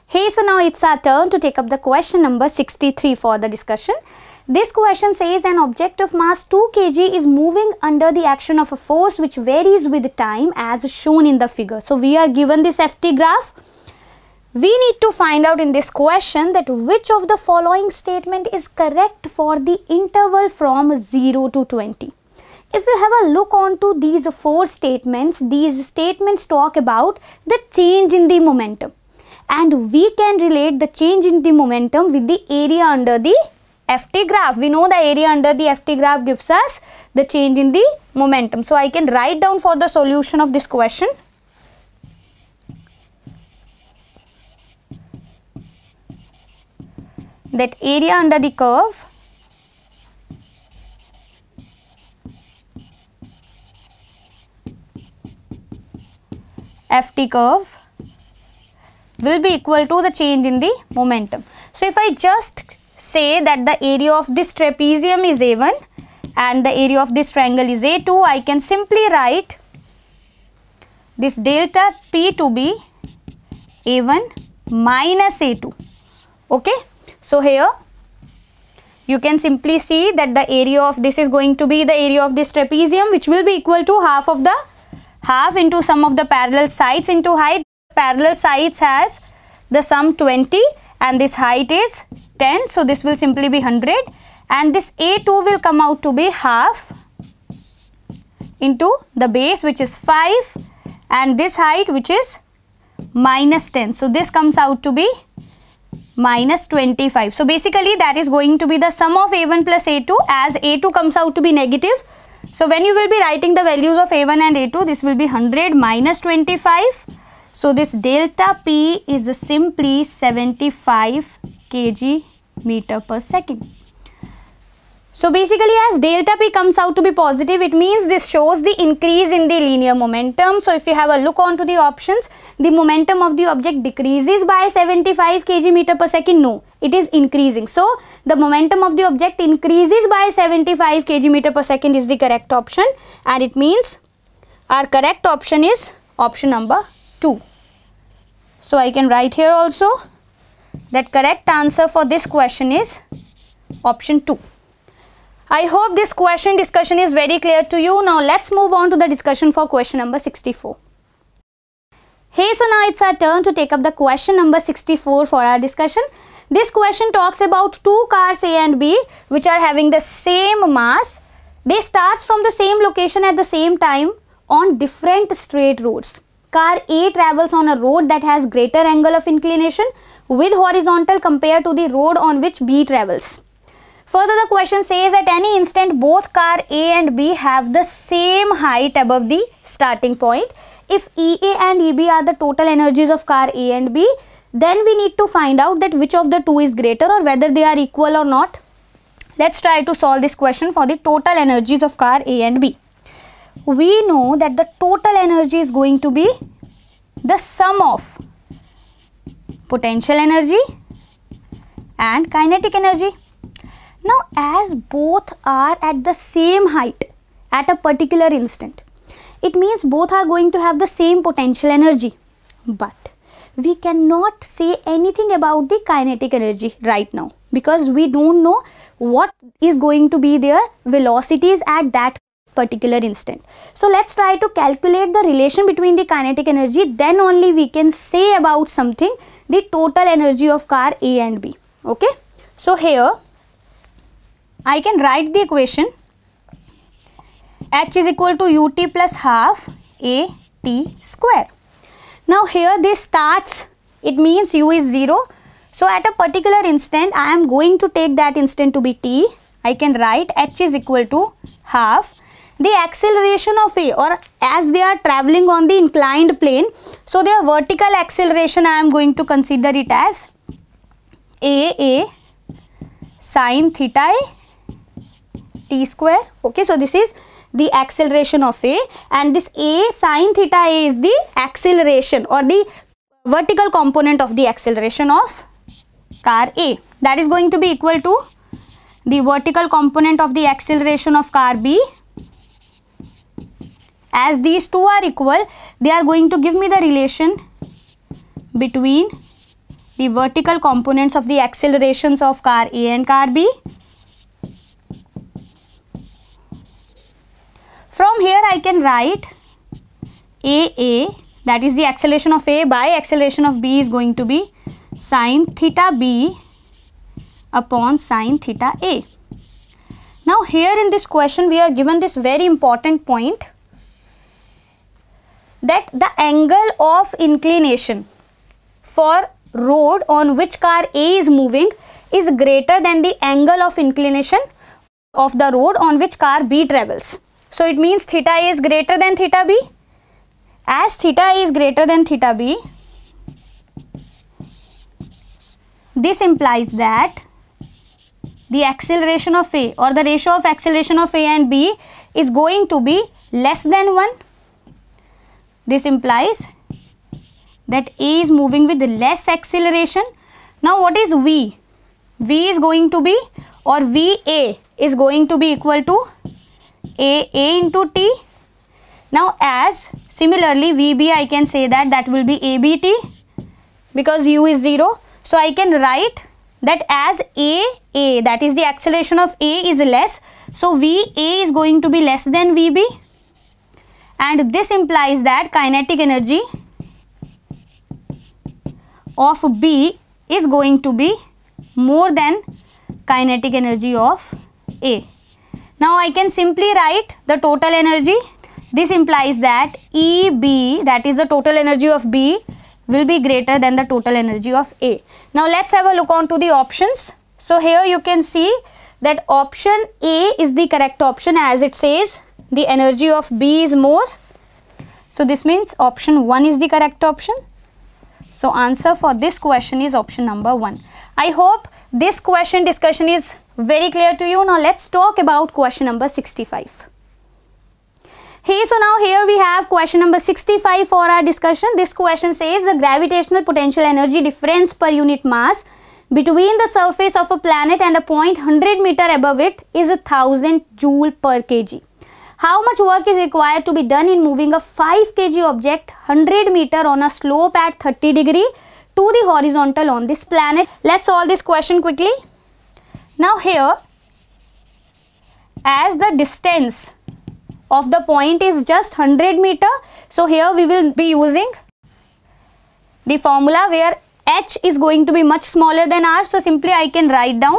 Hey, so now it's our turn to take up the question number 63 for the discussion. This question says an object of mass 2 kg is moving under the action of a force which varies with time as shown in the figure. So we are given this FT graph. We need to find out in this question that which of the following statement is correct for the interval from 0 to 20. If you have a look onto these four statements, these statements talk about the change in the momentum. And we can relate the change in the momentum with the area under the FT graph. We know the area under the FT graph gives us the change in the momentum. So I can write down for the solution of this question. That area under the curve FT curve will be equal to the change in the momentum. So if I just say that the area of this trapezium is A1 and the area of this triangle is A2, I can simply write this delta P to be A1 minus A2. Okay. So here you can simply see that the area of this is going to be the area of this trapezium, which will be equal to half into sum of the parallel sides into height. Parallel sides has the sum 20 and this height is 10. So this will simply be 100 and this A2 will come out to be half into the base, which is 5, and this height, which is minus 10. So this comes out to be minus 25. So basically that is going to be the sum of A1 plus A2, as A2 comes out to be negative. So when you will be writing the values of A1 and A2, this will be 100 minus 25. So this delta P is simply 75 kg meter per second. So basically as delta P comes out to be positive, it means this shows the increase in the linear momentum. So if you have a look onto the options, the momentum of the object decreases by 75 kg meter per second. No, it is increasing. So the momentum of the object increases by 75 kg meter per second is the correct option, and it means our correct option is option number 2. So I can write here also that correct answer for this question is option 2. I hope this question discussion is very clear to you. Now let's move on to the discussion for question number 64. Hey, so now it's our turn to take up the question number 64 for our discussion. This question talks about two cars A and B which are having the same mass. They start from the same location at the same time on different straight roads. Car A travels on a road that has greater angle of inclination with horizontal compared to the road on which B travels. Further, the question says at any instant both car A and B have the same height above the starting point. If EA and EB are the total energies of car A and B, then we need to find out that which of the two is greater or whether they are equal or not. Let's try to solve this question for the total energies of car A and B. We know that the total energy is going to be the sum of potential energy and kinetic energy. Now, as both are at the same height at a particular instant, it means both are going to have the same potential energy. But we cannot say anything about the kinetic energy right now because we don't know what is going to be their velocities at that particular instant. So let's try to calculate the relation between the kinetic energy. Then only we can say about something the total energy of car A and B. Okay. So here I can write the equation H is equal to UT plus half AT square. Now here this starts, it means U is 0. So at a particular instant I am going to take that instant to be T. I can write H is equal to half the acceleration of A, or as they are traveling on the inclined plane. So their vertical acceleration I am going to consider it as A sin theta A T square. Okay, so this is the acceleration of A, and this A sin theta A is the acceleration or the vertical component of the acceleration of car A. That is going to be equal to the vertical component of the acceleration of car B. As these two are equal, they are going to give me the relation between the vertical components of the accelerations of car A and car B. From here I can write AA, that is the acceleration of A by acceleration of B, is going to be sin theta B upon sin theta A. Now here in this question we are given this very important point, that the angle of inclination for road on which car A is moving is greater than the angle of inclination of the road on which car B travels. So it means theta A is greater than theta B. As theta A is greater than theta B, this implies that the acceleration of A, or the ratio of acceleration of A and B, is going to be less than 1. This implies that A is moving with less acceleration. Now what is V? V is going to be, or VA is going to be equal to AA into T. Now as similarly VB, I can say that will be ABT, because U is 0. So I can write that as AA, that is the acceleration of A, is less, so VA is going to be less than VB, and this implies that kinetic energy of B is going to be more than kinetic energy of A. Now I can simply write the total energy. This implies that EB, that is the total energy of B, will be greater than the total energy of A. Now let's have a look on to the options. So here you can see that option A is the correct option, as it says the energy of B is more. So this means option 1 is the correct option. So answer for this question is option number 1. I hope this question discussion is very clear to you. Now let's talk about question number 65. So now here we have question number 65 for our discussion. This question says the gravitational potential energy difference per unit mass between the surface of a planet and a point 100 meter above it is 1000 joule per kg. How much work is required to be done in moving a 5 kg object 100 meter on a slope at 30 degree to the horizontal on this planet? Let's solve this question quickly. Now here, as the distance of the point is just 100 meter, so here we will be using the formula where h is going to be much smaller than r. So simply I can write down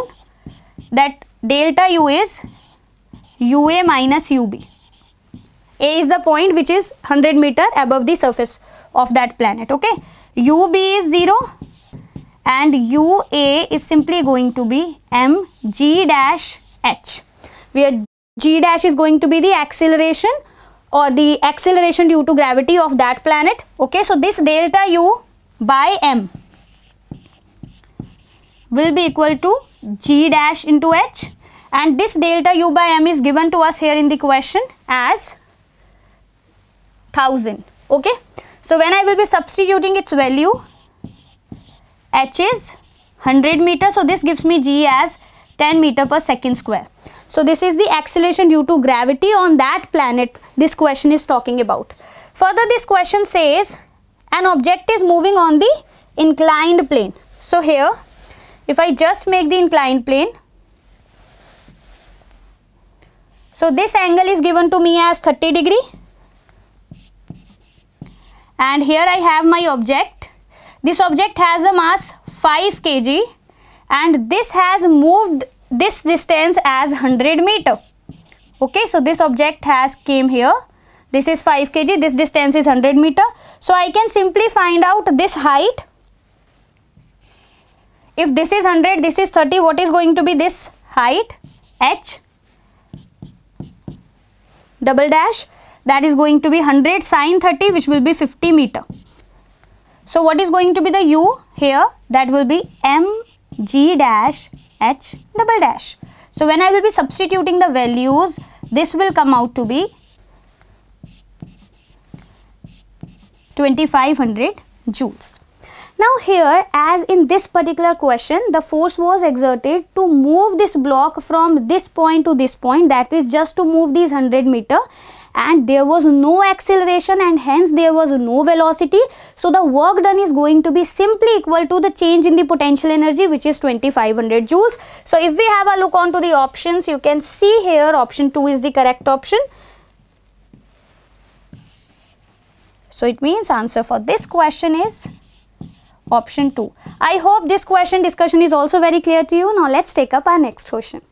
that delta u is UA minus UB. A is the point which is 100 meter above the surface of that planet. Okay, UB is 0 and UA is simply going to be mg dash h, where g dash is going to be the acceleration, or the acceleration due to gravity of that planet. Okay, so this delta u by m will be equal to g dash into h, and this delta u by m is given to us here in the question as 1000. Okay, so when I will be substituting its value, h is 100 meter, so this gives me g as 10 meter per second square. So this is the acceleration due to gravity on that planet this question is talking about. Further, this question says an object is moving on the inclined plane. So here, if I just make the inclined plane, so this angle is given to me as 30 degree, and here I have my object. This object has a mass 5 kg and this has moved this distance as 100 meter. Okay, so this object has came here. This is 5 kg, this distance is 100 meter. So I can simply find out this height. If this is 100, this is 30, what is going to be this height? H double dash, that is going to be 100 sin 30, which will be 50 meter. So what is going to be the u here? That will be mg dash h double dash. So when I will be substituting the values, this will come out to be 2500 joules. Now here, as in this particular question, the force was exerted to move this block from this point to this point, that is just to move these 100 meter, and there was no acceleration and hence there was no velocity. So the work done is going to be simply equal to the change in the potential energy, which is 2500 joules. So if we have a look onto the options, you can see here option 2 is the correct option. So it means answer for this question is option 2. I hope this question discussion is also very clear to you. Now let's take up our next question.